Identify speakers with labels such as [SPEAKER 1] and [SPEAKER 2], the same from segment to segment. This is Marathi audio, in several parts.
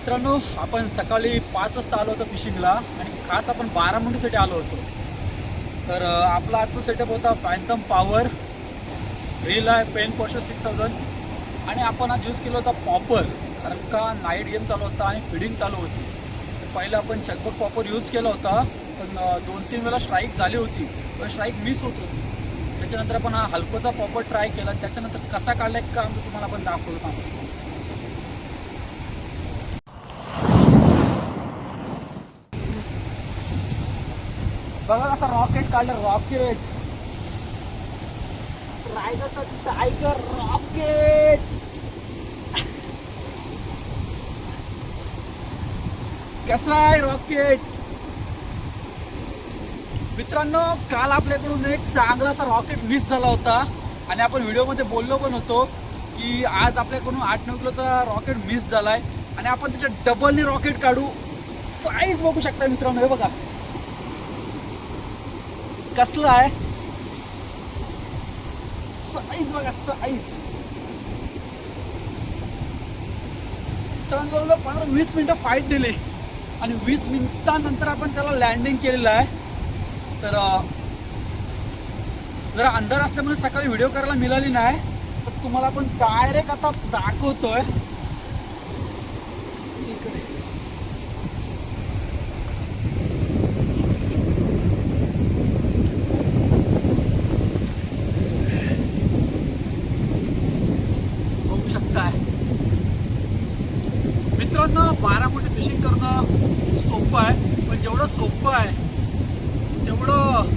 [SPEAKER 1] मित्रांनो, आपण सकाळी 5 वाजता आलो होतो फिशिंगला आणि खास आपण बारामुंडीसाठी आलो होतो. तर आपला आजचा सेटअप होता फॅन्टम पॉवर, रील आहे पेन पोर्शन 6000 आणि आपण आज यूज केला होता पॉपर, कारण का नाईट गेम चालू होता आणि फिडिंग चालू होती. तर पहिलं आपण चकबक पॉपर यूज केला होता, पण 2-3 वेळा स्ट्राईक झाली होती, पण स्ट्राईक मिस होत होती. त्याच्यानंतर आपण हा हलकोचा पॉपर ट्राय केला. त्याच्यानंतर कसा काढला एक काम तुम्हाला आपण दाखवतो. बघा कसा रॉकेट काढलं, रॉकेट रायगडचा टायगर रॉकेट. कसा आहे रॉकेट मित्रांनो? काल आपल्याकडून एक चांगलासा रॉकेट मिस झाला होता आणि आपण व्हिडिओमध्ये बोललो पण होतो की आज आपल्याकडून 8-9 किलोचा रॉकेट मिस झालाय आणि आपण त्याच्या डबलने रॉकेट काढू. साईज बघू शकता मित्रांनो, हे बघा कसला आहे साईज, बघा साईज. मित्रांनो 15-20 मिनिटं फाईट दिली आणि 20 मिनिटांनंतर आपण त्याला लँडिंग केलेलं आहे. तर जरा अंधार असल्यामुळे सकाळी व्हिडिओ करायला मिळाली नाही, तर तुम्हाला आपण डायरेक्ट आता दाखवतोय. बघू शकताय मित्रांनो, बारामुंडी फिशिंग करणं सोपं आहे, पण जेवढं सोपं आहे तेवढं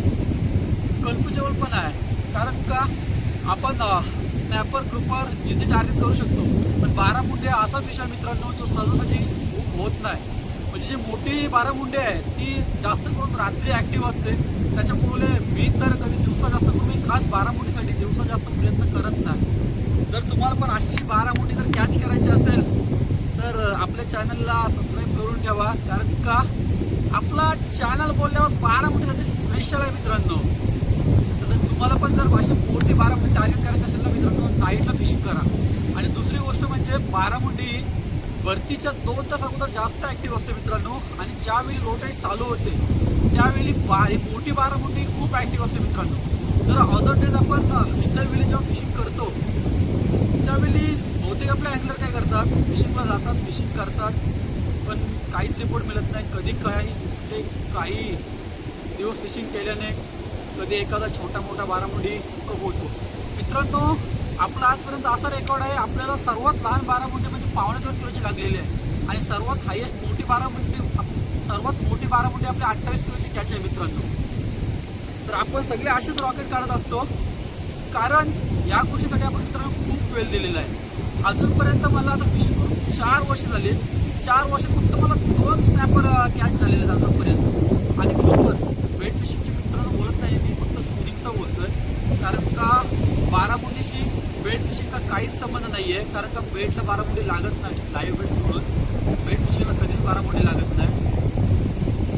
[SPEAKER 1] कन्फ्युजेबल पण आहे. कारण का आपण स्नॅपर ग्रुपवर इझी टार्गेट करू शकतो, पण बारामुंडे असा विषय मित्रांनो जो सहजासहजी होत नाही. म्हणजे जी मोठी बारामुंडे आहे ती जास्त करून रात्री ॲक्टिव्ह असते, त्याच्यामुळे मी तर कधी दिवसा जास्त करून मी खास बारामुंडीसाठी दिवसा जास्त प्रयत्न करत नाही. जर तुम्हाला पण अशी बारामुंडी जर कॅच करायची असेल तर आपल्या चॅनलला सबस्क्राईब करून ठेवा, कारण का आपला चॅनल बोलल्यावर बारामुंडीसाठी स्पेशल आहे मित्रांनो. तर तुम्हाला पण जर अशी मोठी बारामुंडी टार्गेट करायची असेल ना मित्रांनो, नाईटला फिशिंग करा. आणि दुसरी गोष्ट म्हणजे बारामुंडी भरतीच्या 2 तास अगोदर जास्त ॲक्टिव्ह असते मित्रांनो, आणि ज्यावेळी लो टाईड चालू होते त्यावेळी मोठी बारामुंडी खूप ॲक्टिव्ह असते मित्रांनो. जर अदर डेज आपण इतर वेळी जेव्हा फिशिंग करतो त्यावेळी बहुतेक आपले अँगलर काय करतात, फिशिंगला जातात, फिशिंग करतात, पण काहीच रिपोर्ट मिळत नाही. कधी म्हणजे काही दिवस फिशिंग केल्याने कधी एखादा छोटा मोठा बारामुंडी कप होतो. मित्रांनो, आपला आजपर्यंत असा रेकॉर्ड आहे, आपल्याला सर्वात लहान बारामुंडी म्हणजे 2.25 किलोची लागलेली आहे आणि सर्वात मोठी बारामुंडी आपली 28 किलोची कॅच आहे मित्रांनो. तर आपण सगळे असेच रॉकेट काढत असतो, कारण या गोष्टीसाठी आपण मित्रांनो खूप वेळ दिलेला आहे. अजूनपर्यंत मला आता फिशिंग करून 4 वर्ष झाली. 4 वर्षात फक्त मला 2 स्नॅपर कॅच झालेले आहेत अजूनपर्यंत. आणि ग्रुपवर बेट फिशिंगची मित्रांनो बोलत नाही, मी फक्त स्विमिंगचं बोलतोय, कारण का बारामुंडीशी बेट फिशिंगचा काहीच संबंध नाही आहे. कारण का बेटला बारामुंडी लागत नाही, लाईव्ह बेट सोडून बेट फिशिंगला कधीच बारामुंडी लागत नाही.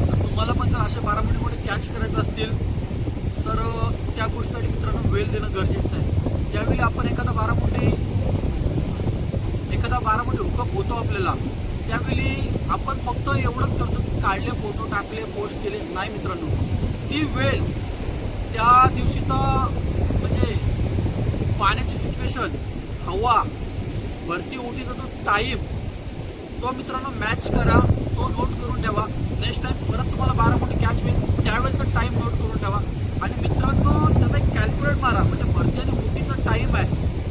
[SPEAKER 1] तर तुम्हाला पण जर अशा बारामुंडीमध्ये कॅच करायचं असतील तर त्या गोष्टीसाठी मित्रांनो वेळ देणं गरजेचं आहे. ज्यावेळी आपण एखादा बारामुंडी हुकअप होतो आपल्याला, त्यावेळी आपण फक्त एवढंच करतो की काढले, फोटो टाकले, पोस्ट केले. नाही मित्रांनो, ती वेळ, त्या दिवशीचा म्हणजे पाण्याची सिच्युएशन, हवा, भरती ओटीचा जो टाईम, तो मित्रांनो मॅच करा, तो नोट करून ठेवा. नेक्स्ट टाईम परत तुम्हाला बारामुंडी कॅच होईल त्यावेळेचा टाईम नोट करून ठेवा. आणि मित्रांनो त्याचा एक कॅल्क्युलेट मारा, म्हणजे भरती आणि ओटीचा टाईम आहे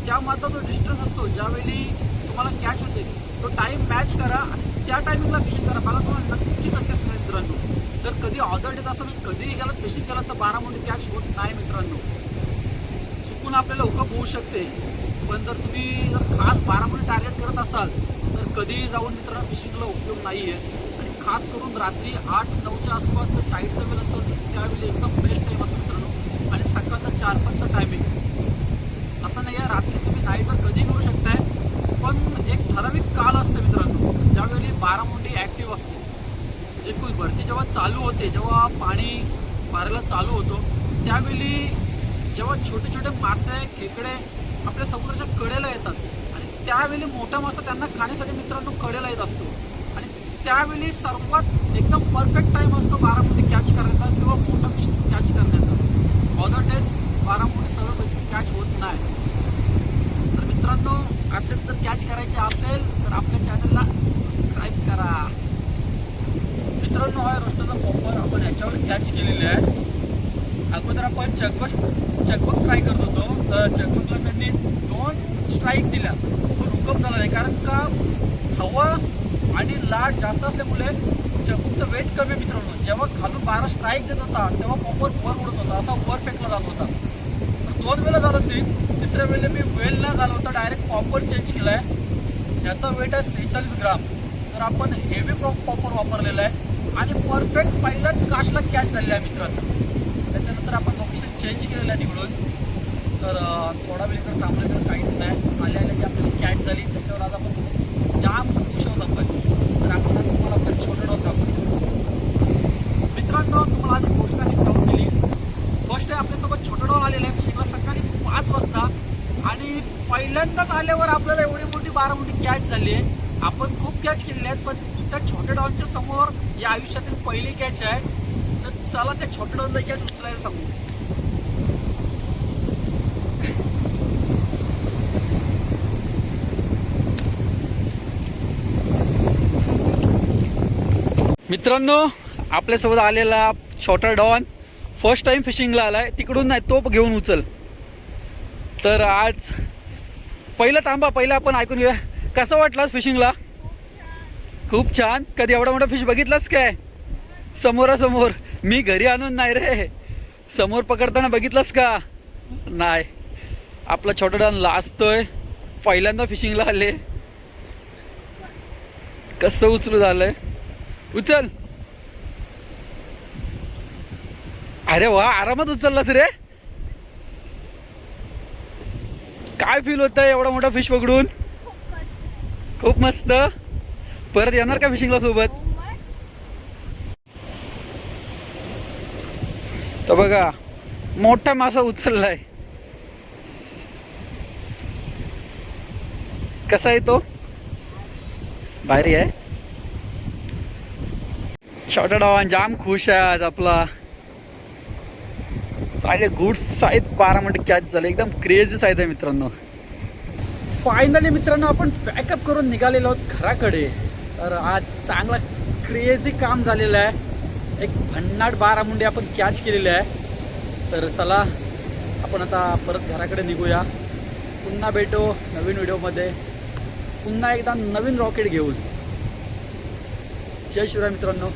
[SPEAKER 1] त्यामागचा जो डिस्टन्स असतो ज्यावेळी तुम्हाला कॅच होते तो टाईम मॅच करा आणि त्या टायमिंगला फिशिंग करा. बघा तुम्हाला नक्की सक्सेस मिळेल मित्रांनो. जर कधी ऑदर डेज असं मी कधीही गेलात फिशिंग केला तर बारामुंडी कॅच होत नाही मित्रांनो. चुकून आपल्याला हुकअप होऊ शकते, पण जर तुम्ही खास बारामुंडी टार्गेट करत असाल तर कधीही जाऊन मित्रांनो फिशिंगला उपयोग नाही आहे. आणि खास करून रात्री 8-9च्या आसपास जर टाईटचा वेळ असेल तर त्यावेळी एकदम बेस्ट टाईम असतो मित्रांनो. आणि सकाळचा 4-5चा टायमिंग असं नाही आहे, रात्री तुम्ही नाईटवर कधी करू शकताय, पण एक ठराविक काल असते मित्रांनो ज्यावेळी बारामुंडी ॲक्टिव्ह असते. जे कोण भरती जेव्हा चालू होते, जेव्हा पाणी मारायला चालू होतो त्यावेळी जेव्हा छोटे छोटे मासे, खेकडे आपल्या समुद्राच्या कडेला येतात आणि त्यावेळी मोठा मासा त्यांना खाण्यासाठी मित्रांनो कडेला येत असतो. त्यावेळी सर्वात एकदम परफेक्ट टाइम असतो बारामुंडी कॅच करण्याचा किंवा मोठा फिश कॅच करण्याचा. अदर डेज बारामुंडी सहज कॅच होत नाही. तर मित्रांनो, असेच जर कॅच करायचे असेल तर आपल्या चॅनलला सबस्क्राईब करा. मित्रांनो, हा रोस्टरचा पॉपर आपण याच्यावर कॅच केलेले आहे. अगोदर आपण चकबक ट्राय करत होतो. तर चकबकला त्यांनी 2 स्ट्राईक दिल्या, पण हुकअप झाला नाही. कारण का हवा आणि लाट जास्त असल्यामुळे चकबकचं वेट कमी. मित्रांनो, जेव्हा खालून 12 स्ट्राईक देत होता तेव्हा पॉपर वर उडत होता, असा वर फेकला जात होता. तर 2 वेळेला झालं असेल. तिसऱ्या वेळेला मी वेल न झालं होतं, डायरेक्ट पॉपर चेंज केला आहे. त्याचा वेट आहे 46 ग्राम. तर आपण हेवी पॉपर वापरलेला आहे आणि परफेक्ट पहिल्याच काशला कॅच झालेला आहे मित्रांनो. त्याच्यानंतर आपण लोकेशन चेंज केलेलं आहे निवडून. तर थोडा वेळ इकडे थांबल्याकडे काहीच नाही. आल्या की आपल्याला कॅच झाली. त्याच्यावर आज आपण जाम खुश होत आपण. तर आपण तुम्हाला आपण छोटं डॉग दाखवतो. मित्रांनो, तुम्हाला आज गोष्ट काही सांगून दिली. फर्स्ट आहे आपल्यासोबत छोटं डॉग आलेलं आहे फिशिंगला सकाळी 5 वाजता. आणि पहिल्यांदाच आल्यावर आपल्याला एवढी मोठी बारामुंडी कॅच झाली आहे. आपण खूप कॅच केलेले आहेत, पण त्या छोट्या डॉगच्या समोर या आयुष्यातील पहिली कॅच आहे. तर चला त्या छोट्या डॉगला कॅच उचलायला सांगू. मित्रांनो, आपल्यासोबत आलेला छोटा डॉन फर्स्ट टाइम फिशिंगला आलाय. तिकडून नाही, तो घेऊन उचल. तर आज पहिलं आपण ऐकून घेऊया. कसं वाटलास फिशिंगला? खूप छान. कधी एवढा मोठा फिश बघितलास काय समोरासमोर? मी घरी आणून नाही रे, समोर पकडताना बघितलास का? नाही. आपला छोटा डॉन लाजतोय. पहिल्यांदा फिशिंगला आले. कसं उचलू झालंय. उचल. अरे वा, आरामात उचललास रे. काय फील होत आहे एवढा मोठा फिश पकडून? खूप मस्त. परत येणार का फिशिंगला सोबत? तर बघा, मोठा मासा उचललाय. कसा आहे तो? भारी आहे. छोटा डॉन जाम खुश आहे आज आपला. चांगले गुड साईज बारामुंडी कॅच झाले. एकदम क्रेझी साईज आहे मित्रांनो. फायनली मित्रांनो, आपण पॅकअप करून निघालेलो आहोत घराकडे. तर आज चांगला क्रेझी काम झालेलं आहे. एक भन्नाट बारामुंडी आपण कॅच केलेली आहे. तर चला आपण आता परत घराकडे निघूया. पुन्हा भेटू नवीन व्हिडिओमध्ये, पुन्हा एकदा नवीन रॉकेट घेऊन. जय शिवराय मित्रांनो.